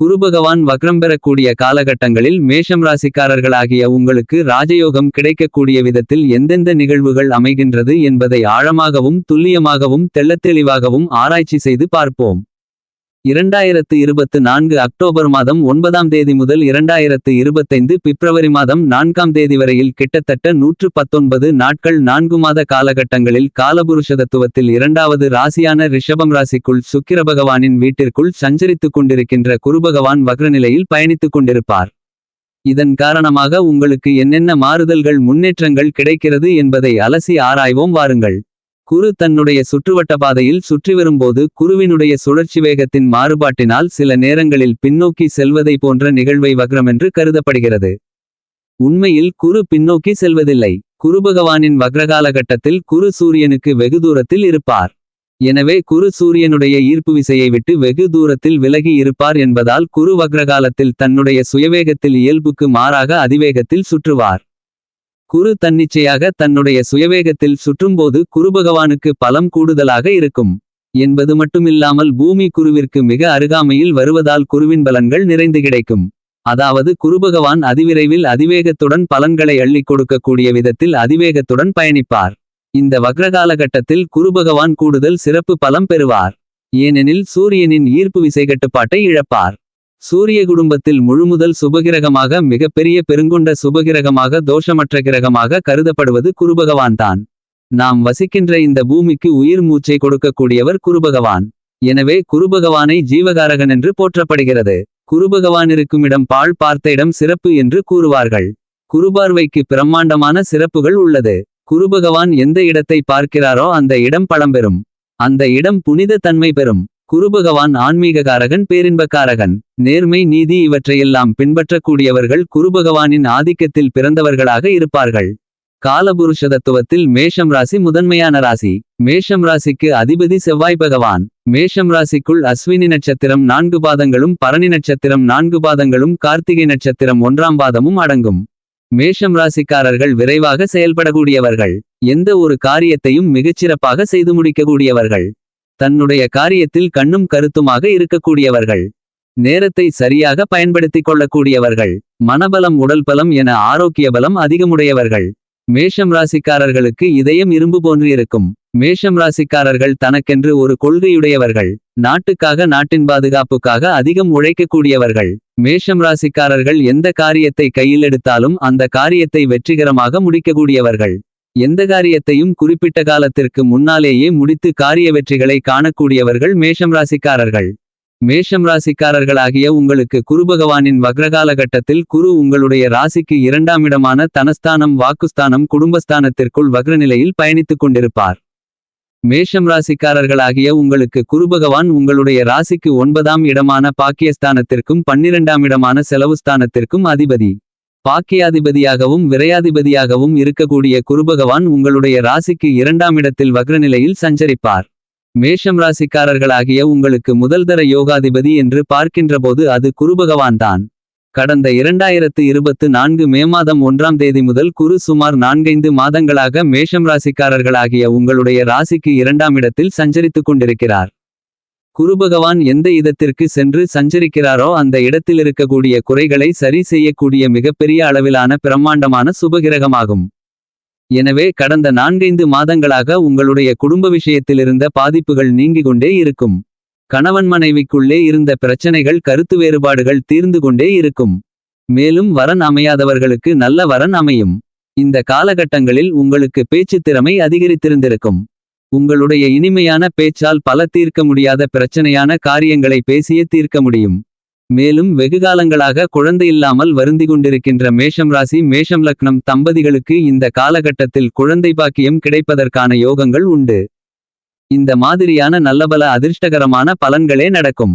குருபகவான் வக்ரம் பெறக்கூடிய காலகட்டங்களில் மேஷம் ராசிக்காரர்களாகிய உங்களுக்கு ராஜயோகம் கிடைக்கக்கூடிய விதத்தில் எந்தெந்த நிகழ்வுகள் அமைகின்றது என்பதை ஆழமாகவும் துல்லியமாகவும் தெள்ளத்தெளிவாகவும் ஆராய்ச்சி செய்து பார்ப்போம். 2024 அக்டோபர் மாதம் 9ஆம் தேதி முதல் 2025 பிப்ரவரி மாதம் 4ஆம் தேதி வரையில் கிட்டத்தட்ட 119 நாட்கள் 4 மாத காலகட்டங்களில் காலபுருஷதத்துவத்தில் இரண்டாவது ராசியான ரிஷபம் ராசிக்குள் சுக்கிர பகவானின் வீட்டிற்குள் சஞ்சரித்துக் கொண்டிருக்கின்ற குருபகவான் வக்ரநிலையில் பயணித்துக் கொண்டிருப்பார். இதன் காரணமாக உங்களுக்கு என்னென்ன மாறுதல்கள் முன்னேற்றங்கள் கிடைக்கிறது என்பதை அலசி ஆராய்வோம் வாருங்கள். குரு தன்னுடைய சுற்றுவட்ட பாதையில் சுற்றி வரும்போது குருவினுடைய சுழற்சி வேகத்தின் மாறுபாட்டினால் சில நேரங்களில் பின்னோக்கி செல்வதை போன்ற நிகழ்வை வக்ரமென்று கருதப்படுகிறது. உண்மையில் குரு பின்னோக்கி செல்வதில்லை. குருபகவானின் வக்ரகாலகட்டத்தில் குரு சூரியனுக்கு வெகு தூரத்தில் இருப்பார். எனவே குரு சூரியனுடைய ஈர்ப்பு விசையை விட்டு வெகு தூரத்தில் விலகி இருப்பார் என்பதால் குரு வக்ரகாலத்தில் தன்னுடைய சுயவேகத்தில் இயல்புக்கு மாறாக அதிவேகத்தில் சுற்றுவார். குரு தன்னிச்சையாக தன்னுடைய சுயவேகத்தில் சுற்றும்போது குருபகவானுக்கு பலம் கூடுதலாக இருக்கும் என்பது மட்டுமில்லாமல் பூமி குருவிற்கு மிக அருகாமையில் வருவதால் குருவின் பலன்கள் நிறைந்து கிடைக்கும். அதாவது குருபகவான் அதிவிரைவில் அதிவேகத்துடன் பலன்களை அள்ளிக் கொடுக்கக்கூடிய விதத்தில் அதிவேகத்துடன் பயணிப்பார். இந்த வக்ரகாலகட்டத்தில் குருபகவான் கூடுதல் சிறப்பு பலம் பெறுவார். ஏனெனில் சூரியனின் ஈர்ப்பு விசை கட்டுப்பாட்டை இழப்பார். சூரிய குடும்பத்தில் முழுமுதல் சுபகிரகமாக மிகப்பெரிய பெருங்கொண்ட சுபகிரகமாக தோஷமற்ற கிரகமாக கருதப்படுவது குருபகவான்தான். நாம் வசிக்கின்ற இந்த பூமிக்கு உயிர் மூச்சை கொடுக்கக்கூடியவர் குருபகவான். எனவே குருபகவானை ஜீவகாரகன் என்று போற்றப்படுகிறது. குருபகவான் இருக்குமிடம் பாழ் பார்த்த இடம் சிறப்பு என்று கூறுவார்கள். குருபார்வைக்கு பிரம்மாண்டமான சிறப்புகள் உள்ளது. குருபகவான் எந்த இடத்தை பார்க்கிறாரோ அந்த இடம் பழம்பெறும். அந்த இடம் புனித தன்மை பெறும். குருபகவான் ஆன்மீககாரகன், பேரின்பக்காரகன், நேர்மை, நீதி இவற்றையெல்லாம் பின்பற்றக்கூடியவர்கள் குருபகவானின் ஆதிக்கத்தில் பிறந்தவர்களாக இருப்பார்கள். காலபுருஷதத்துவத்தில் மேஷம் ராசி முதன்மையான ராசி. மேஷம் ராசிக்கு அதிபதி செவ்வாய் பகவான். மேஷம் ராசிக்குள் அஸ்வினி நட்சத்திரம் 4 பாதங்களும் பரணி நட்சத்திரம் 4 பாதங்களும் கார்த்திகை நட்சத்திரம் 1ஆம் பாதமும் அடங்கும். மேஷம் ராசிக்காரர்கள் விரைவாக செயல்படக்கூடியவர்கள். எந்த ஒரு காரியத்தையும் மிகச்சிறப்பாக செய்து முடிக்கக்கூடியவர்கள். தன்னுடைய காரியத்தில் கண்ணும் கருத்துமாக இருக்கக்கூடியவர்கள். நேரத்தை சரியாக பயன்படுத்திக் கொள்ளக்கூடியவர்கள். மனபலம், உடல் பலம் என ஆரோக்கிய பலம் அதிகமுடையவர்கள். மேஷம் ராசிக்காரர்களுக்கு இதயம் இரும்பு போன்றிருக்கும். மேஷம் ராசிக்காரர்கள் தனக்கென்று ஒரு கொள்கையுடையவர்கள். நாட்டுக்காக, நாட்டின் பாதுகாப்புக்காக அதிகம் உழைக்கக்கூடியவர்கள். மேஷம் ராசிக்காரர்கள் எந்த காரியத்தை கையில் எடுத்தாலும் அந்த காரியத்தை வெற்றிகரமாக முடிக்கக்கூடியவர்கள். எந்த காரியத்தையும் குறிப்பிட்ட காலத்திற்கு முன்னாலேயே முடித்து காரிய வெற்றிகளை காணக்கூடியவர்கள் மேஷம் ராசிக்காரர்கள். மேஷம் ராசிக்காரர்களாகிய உங்களுக்கு குருபகவானின் வக்ரகாலகட்டத்தில் குரு உங்களுடைய ராசிக்கு 2ஆம் இடமான தனஸ்தானம், வாக்குஸ்தானம், குடும்பஸ்தானத்திற்குள் வக்ரநிலையில் பயணித்துக் கொண்டிருப்பார். மேஷம் ராசிக்காரர்களாகிய உங்களுக்கு குருபகவான் உங்களுடைய ராசிக்கு 9ஆம் இடமான பாக்கியஸ்தானத்திற்கும் 12ஆம் இடமான செலவுஸ்தானத்திற்கும் அதிபதி. பாக்கியாதிபதியாகவும் விரையாதிபதியாகவும் இருக்கக்கூடிய குருபகவான் உங்களுடைய ராசிக்கு 2ஆம் இடத்தில் வக்ரநிலையில் சஞ்சரிப்பார். மேஷம் ராசிக்காரர்களாகிய உங்களுக்கு முதல்தர யோகாதிபதி என்று பார்க்கின்றபோது அது குருபகவான்தான். கடந்த 2024 மே மாதம் 1ஆம் தேதி முதல் குரு சுமார் 4-5 மாதங்களாக மேஷம் ராசிக்காரர்களாகிய உங்களுடைய ராசிக்கு 2ஆம் இடத்தில் சஞ்சரித்துக் கொண்டிருக்கிறார். குருபகவான் எந்த இடத்திற்கு சென்று சஞ்சரிக்கிறாரோ அந்த இடத்திலிருக்கக்கூடிய குறைகளை சரி செய்யக்கூடிய மிகப்பெரிய அளவிலான பிரம்மாண்டமான சுபகிரகமாகும். எனவே கடந்த 4-5 மாதங்களாக உங்களுடைய குடும்ப விஷயத்திலிருந்த பாதிப்புகள் நீங்கிக் கொண்டே இருக்கும். கணவன் மனைவிக்குள்ளே இருந்த பிரச்சனைகள், கருத்து வேறுபாடுகள் தீர்ந்து கொண்டே இருக்கும். மேலும் வரன் அமையாதவர்களுக்கு நல்ல வரன் அமையும். இந்த காலகட்டங்களில் உங்களுக்கு பேச்சுத் திறமை அதிகரித்திருந்திருக்கும். உங்களுடைய இனிமையான பேச்சால் பல தீர்க்க முடியாத பிரச்சனையான காரியங்களை பேசியே தீர்க்க முடியும். மேலும் வெகுகாலங்களாக குழந்தையில்லாமல் வருந்திக் கொண்டிருக்கின்ற மேஷம் ராசி, மேஷம் லக்னம் தம்பதிகளுக்கு இந்த காலகட்டத்தில் குழந்தை பாக்கியம் கிடைப்பதற்கான யோகங்கள் உண்டு. இந்த மாதிரியான நல்லபல அதிர்ஷ்டகரமான பலன்களே நடக்கும்.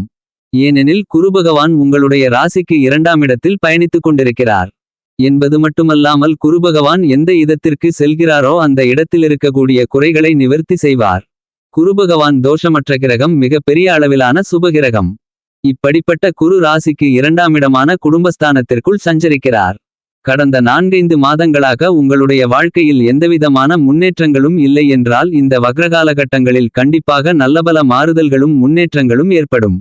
ஏனெனில் குருபகவான் உங்களுடைய ராசிக்கு 2ஆம் இடத்தில் பயணித்துக் கொண்டிருக்கிறார் என்பது மட்டுமல்லாமல் குருபகவான் எந்த இடத்திற்கு செல்கிறாரோ அந்த இடத்திலிருக்கக்கூடிய குறைகளை நிவர்த்தி செய்வார். குருபகவான் தோஷமற்ற கிரகம், மிக பெரிய அளவிலான சுபகிரகம். இப்படிப்பட்ட குரு ராசிக்கு 2ஆம் இடமான குடும்பஸ்தானத்திற்குள் சஞ்சரிக்கிறார். கடந்த 4-5 மாதங்களாக உங்களுடைய வாழ்க்கையில் எந்தவிதமான முன்னேற்றங்களும் இல்லை என்றால் இந்த வக்ரகாலகட்டங்களில் கண்டிப்பாக நல்லபல மாறுதல்களும் முன்னேற்றங்களும் ஏற்படும்.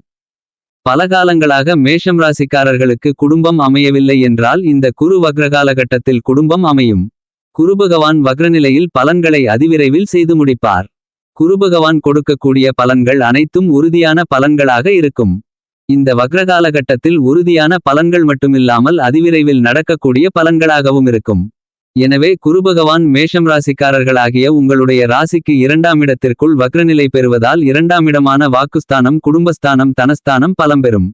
பல காலங்களாக மேஷம் ராசிக்காரர்களுக்கு குடும்பம் அமையவில்லை என்றால் இந்த குரு வக்ர காலகட்டத்தில் குடும்பம் அமையும். குருபகவான் வக்ரநிலையில் பலன்களை அதிவிரைவில் செய்து முடிப்பார். குருபகவான் கொடுக்கக்கூடிய பலன்கள் அனைத்தும் உறுதியான பலன்களாக இருக்கும். இந்த வக்ரகாலகட்டத்தில் உறுதியான பலன்கள் மட்டுமில்லாமல் அதிவிரைவில் நடக்கக்கூடிய பலன்களாகவும் இருக்கும். எனவே குருபகவான் மேஷம் ராசிக்காரர்களாகிய உங்களுடைய ராசிக்கு 2ஆம் இடத்திற்குள் வக்ரநிலை பெறுவதால் 2ஆம் இடமான வாக்குஸ்தானம், குடும்பஸ்தானம், தனஸ்தானம் பலம் பெறும்.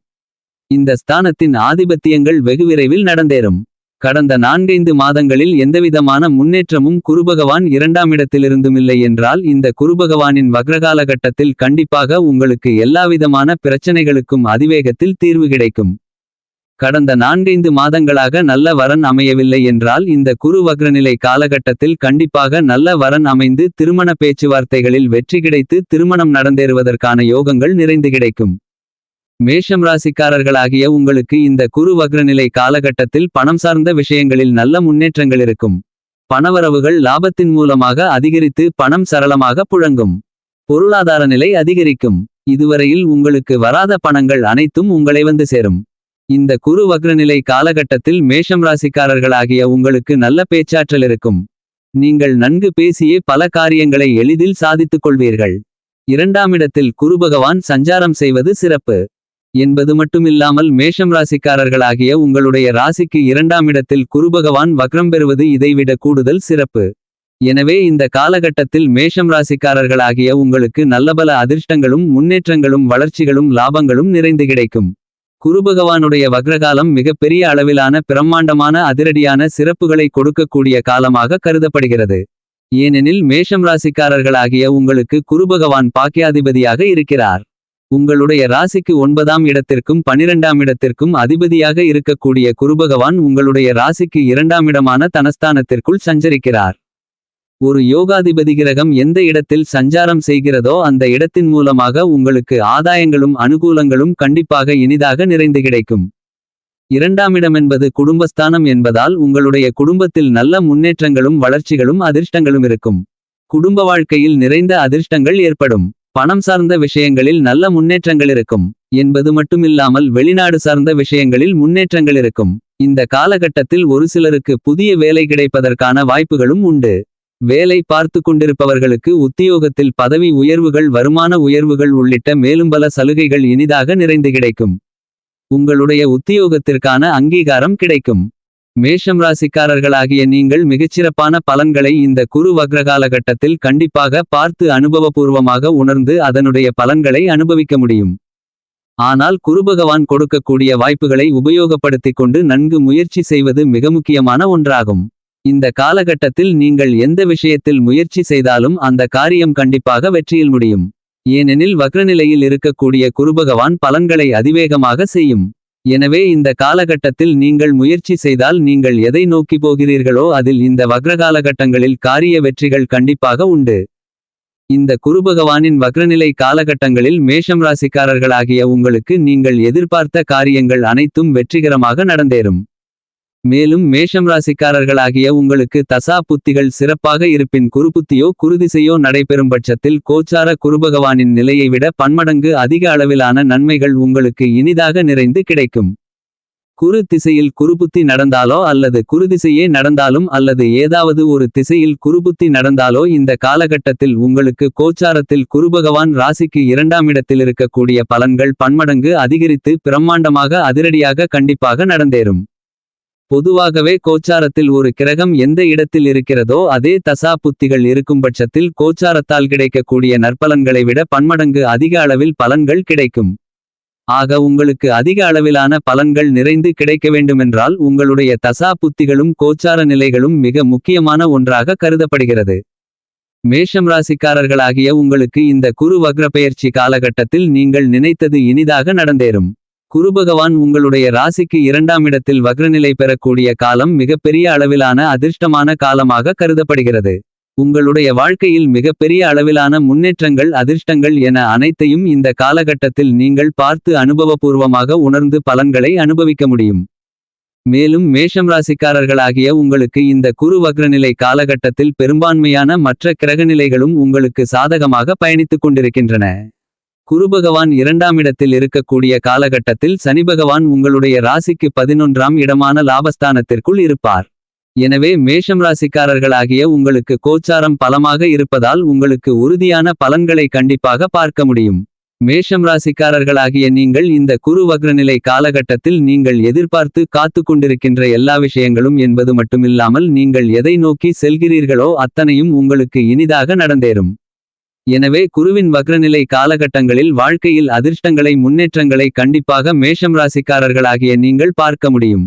இந்த ஸ்தானத்தின் ஆதிபத்தியங்கள் வெகு விரைவில் நடந்தேறும். கடந்த 4-5 மாதங்களில் எந்தவிதமான முன்னேற்றமும் குருபகவான் 2ஆம் இடத்திலிருந்துமில்லை என்றால் இந்த குருபகவானின் வக்ரகாலகட்டத்தில் கண்டிப்பாக உங்களுக்கு எல்லாவிதமான பிரச்சனைகளுக்கும் அதிவேகத்தில் தீர்வு கிடைக்கும். கடந்த 4-5 மாதங்களாக நல்ல வரன் அமையவில்லை என்றால் இந்த குரு வக்ரநிலை காலகட்டத்தில் கண்டிப்பாக நல்ல வரன் அமைந்து திருமண பேச்சுவார்த்தைகளில் வெற்றி கிடைத்து திருமணம் நடந்தேறுவதற்கான யோகங்கள் நிறைந்து கிடைக்கும். மேஷம் ராசிக்காரர்களாகிய உங்களுக்கு இந்த குரு வக்ரநிலை காலகட்டத்தில் பணம் சார்ந்த விஷயங்களில் நல்ல முன்னேற்றங்கள் இருக்கும். பணவரவுகள் லாபத்தின் மூலமாக அதிகரித்து பணம் சரளமாக புழங்கும். பொருளாதார நிலை அதிகரிக்கும். இதுவரையில் உங்களுக்கு வராத பணங்கள் அனைத்தும் உங்களை வந்து சேரும். இந்த குரு வக்ரநிலை காலகட்டத்தில் மேஷம் ராசிக்காரர்களாகிய உங்களுக்கு நல்ல பேச்சாற்றல் இருக்கும். நீங்கள் நன்கு பேசியே பல காரியங்களை எளிதில் சாதித்துக் கொள்வீர்கள். 2ஆம் இடத்தில் குருபகவான் சஞ்சாரம் செய்வது சிறப்பு என்பது மட்டுமில்லாமல் மேஷம் ராசிக்காரர்களாகிய உங்களுடைய ராசிக்கு 2ஆம் இடத்தில் குருபகவான் வக்ரம் பெறுவது இதைவிட கூடுதல் சிறப்பு. எனவே இந்த காலகட்டத்தில் மேஷம் ராசிக்காரர்களாகிய உங்களுக்கு நல்லபல அதிர்ஷ்டங்களும் முன்னேற்றங்களும் வளர்ச்சிகளும் லாபங்களும் நிறைந்து கிடைக்கும். குருபகவானுடைய வக்ரகாலம் மிக பெரிய அளவிலான பிரம்மாண்டமான அதிரடியான சிறப்புகளை கொடுக்கக்கூடிய காலமாக கருதப்படுகிறது. ஏனெனில் மேஷம் ராசிக்காரர்களாகிய உங்களுக்கு குருபகவான் பாக்கியாதிபதியாக இருக்கிறார். உங்களுடைய ராசிக்கு 9ஆம் இடத்திற்கும் 12ஆம் இடத்திற்கும் அதிபதியாக இருக்கக்கூடிய குருபகவான் உங்களுடைய ராசிக்கு 2ஆம் இடமான தனஸ்தானத்திற்குள் சஞ்சரிக்கிறார். ஒரு யோகாதிபதி கிரகம் எந்த இடத்தில் சஞ்சாரம் செய்கிறதோ அந்த இடத்தின் மூலமாக உங்களுக்கு ஆதாயங்களும் அனுகூலங்களும் கண்டிப்பாக இனிதாக நிறைந்து கிடைக்கும். 2ஆம் இடமென்பது குடும்பஸ்தானம் என்பதால் உங்களுடைய குடும்பத்தில் நல்ல முன்னேற்றங்களும் வளர்ச்சிகளும் அதிர்ஷ்டங்களும் இருக்கும். குடும்ப வாழ்க்கையில் நிறைந்த அதிர்ஷ்டங்கள் ஏற்படும். பணம் சார்ந்த விஷயங்களில் நல்ல முன்னேற்றங்கள் இருக்கும் என்பது மட்டுமில்லாமல் வெளிநாடு சார்ந்த விஷயங்களில் முன்னேற்றங்கள் இருக்கும். இந்த காலகட்டத்தில் ஒரு சிலருக்கு புதிய வேலை கிடைப்பதற்கான வாய்ப்புகளும் உண்டு. வேலை பார்த்து கொண்டிருப்பவர்களுக்கு உத்தியோகத்தில் பதவி உயர்வுகள், வருமான உயர்வுகள் உள்ளிட்ட மேலும் பல சலுகைகள் இனிதாக நிறைந்து கிடைக்கும். உங்களுடைய உத்தியோகத்திற்கான அங்கீகாரம் கிடைக்கும். மேஷம் ராசிக்காரர்களாகிய நீங்கள் மிகச்சிறப்பான பலன்களை இந்த குரு வக்ரகாலகட்டத்தில் கண்டிப்பாக பார்த்து அனுபவபூர்வமாக உணர்ந்து அதனுடைய பலன்களை அனுபவிக்க முடியும். ஆனால் குருபகவான் கொடுக்கக்கூடிய வாய்ப்புகளை உபயோகப்படுத்திக் கொண்டு நன்கு முயற்சி செய்வது மிக முக்கியமான ஒன்றாகும். இந்த காலகட்டத்தில் நீங்கள் எந்த விஷயத்தில் முயற்சி செய்தாலும் அந்த காரியம் கண்டிப்பாக வெற்றியில் முடியும். ஏனெனில் வக்ரநிலையில் இருக்கக்கூடிய குருபகவான் பலன்களை அதிவேகமாக செய்யும். எனவே இந்த காலகட்டத்தில் நீங்கள் முயற்சி செய்தால் நீங்கள் எதை நோக்கி போகிறீர்களோ அதில் இந்த வக்ரகாலகட்டங்களில் காரிய வெற்றிகள் கண்டிப்பாக உண்டு. இந்த குருபகவானின் வக்ரநிலை காலகட்டங்களில் மேஷம் ராசிக்காரர்களாகிய உங்களுக்கு நீங்கள் எதிர்பார்த்த காரியங்கள் அனைத்தும் வெற்றிகரமாக நடந்தேறும். மேலும் மேஷம் ராசிக்காரர்களாகிய உங்களுக்கு தசா புத்திகள் சிறப்பாக இருப்பின் குருபுத்தியோ குருதிசையோ நடைபெறும் பட்சத்தில் கோச்சார குருபகவானின் நிலையை விட பன்மடங்கு அதிக அளவிலான நன்மைகள் உங்களுக்கு இனிதாக நிறைந்து கிடைக்கும். குரு திசையில் குருபுத்தி நடந்தாலோ அல்லது குருதிசையே நடந்தாலும் அல்லது ஏதாவது ஒரு திசையில் குருபுத்தி நடந்தாலோ இந்த காலகட்டத்தில் உங்களுக்கு கோச்சாரத்தில் குருபகவான் ராசிக்கு 2ஆம் இடத்தில் இருக்கக்கூடிய பலன்கள் பன்மடங்கு அதிகரித்து பிரம்மாண்டமாக அதிரடியாக கண்டிப்பாக நடந்தேறும். பொதுவாகவே கோச்சாரத்தில் ஒரு கிரகம் எந்த இடத்தில் இருக்கிறதோ அதே தசா புத்திகள் இருக்கும்பட்சத்தில் கோச்சாரத்தால் கிடைக்கக்கூடிய நற்பலன்களை விட பன்மடங்கு அதிக அளவில் பலன்கள் கிடைக்கும். ஆக உங்களுக்கு அதிக அளவிலான பலன்கள் நிறைந்து கிடைக்க வேண்டுமென்றால் உங்களுடைய தசா புத்திகளும் கோச்சார நிலைகளும் மிக முக்கியமான ஒன்றாக கருதப்படுகிறது. மேஷம் ராசிக்காரர்களாகிய உங்களுக்கு இந்த குரு வக்ர பெயர்ச்சி காலகட்டத்தில் நீங்கள் நினைத்தது இனிதாக நடந்தேறும். குருபகவான் உங்களுடைய ராசிக்கு 2ஆம் இடத்தில் வக்ரநிலை பெறக்கூடிய காலம் மிகப்பெரிய அளவிலான அதிர்ஷ்டமான காலமாக கருதப்படுகிறது. உங்களுடைய வாழ்க்கையில் மிகப்பெரிய அளவிலான முன்னேற்றங்கள், அதிர்ஷ்டங்கள் என அனைத்தையும் இந்த காலகட்டத்தில் நீங்கள் பார்த்து அனுபவபூர்வமாக உணர்ந்து பலன்களை அனுபவிக்க முடியும். மேலும் மேஷம் ராசிக்காரர்களாகிய உங்களுக்கு இந்த குரு வக்ரநிலை காலகட்டத்தில் பெரும்பான்மையான மற்ற கிரகநிலைகளும் உங்களுக்கு சாதகமாக பயணித்துக் கொண்டிருக்கின்றன. குருபகவான் 2ஆம் இடத்தில் இருக்கக்கூடிய காலகட்டத்தில் சனிபகவான் உங்களுடைய ராசிக்கு 11ஆம் இடமான லாபஸ்தானத்திற்குள் இருப்பார். எனவே மேஷம் ராசிக்காரர்களாகிய உங்களுக்கு கோச்சாரம் பலமாக இருப்பதால் உங்களுக்கு உறுதியான பலன்களை கண்டிப்பாக பார்க்க முடியும். மேஷம் ராசிக்காரர்களாகிய நீங்கள் இந்த குரு வக்ரநிலை காலகட்டத்தில் நீங்கள் எதிர்பார்த்து காத்து கொண்டிருக்கின்ற எல்லா விஷயங்களும் என்பது மட்டுமில்லாமல் நீங்கள் எதை நோக்கி செல்கிறீர்களோ அத்தனையும் உங்களுக்கு இனிதாக நடந்தேறும். எனவே குருவின் வக்ரநிலை காலகட்டங்களில் வாழ்க்கையில் அதிர்ஷ்டங்களை முன்னேற்றங்களை கண்டிப்பாக மேஷம் ராசிக்காரர்களாகிய நீங்கள் பார்க்க முடியும்.